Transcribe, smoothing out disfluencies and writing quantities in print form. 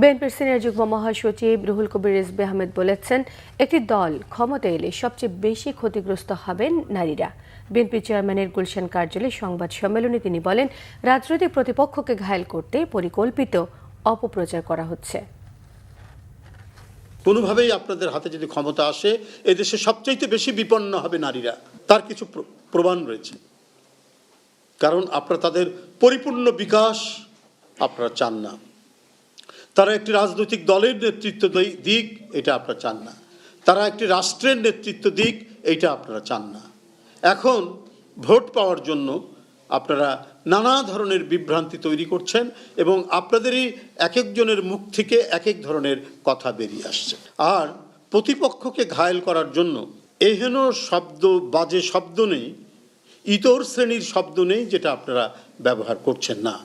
বিএনপির সিনিয়র যুগ্ম মহাসচিব রুহুল কবির রিজভী আহমেদ বলেছেন, একটি দল ক্ষমতায় এলে সবচেয়ে বেশি ক্ষতিগ্রস্ত হবেন নারীরা। বিএনপি চেয়ারম্যানের গুলশান কার্যালয়ে সংবাদ সম্মেলনে তিনি বলেন, রাজনৈতিক প্রতিপক্ষকে ঘায়েল করতে পরিকল্পিত অপপ্রচার করা হচ্ছে। কোনোভাবেই আপনাদের হাতে যদি ক্ষমতা আসে, এদেশে সবচাইতে বেশি বিপন্ন হবে নারীরা, তার কিছু প্রমাণ রয়েছে। কারণ আপনারা তাদের পরিপূর্ণ বিকাশ আপনারা চান না। তারা একটি রাজনৈতিক দলের নেতৃত্ব দিক, এটা আপনারা চান না। তারা একটি রাষ্ট্রের নেতৃত্ব দিক, এইটা আপনারা চান না। এখন ভোট পাওয়ার জন্য আপনারা নানা ধরনের বিভ্রান্তি তৈরি করছেন এবং আপনাদেরই এক একজনের মুখ থেকে এক এক ধরনের কথা বেরিয়ে আসছে। আর প্রতিপক্ষকে ঘায়েল করার জন্য এহেন শব্দ, বাজে শব্দ নেই, ইতর শ্রেণীর শব্দ নেই যেটা আপনারা ব্যবহার করছেন না।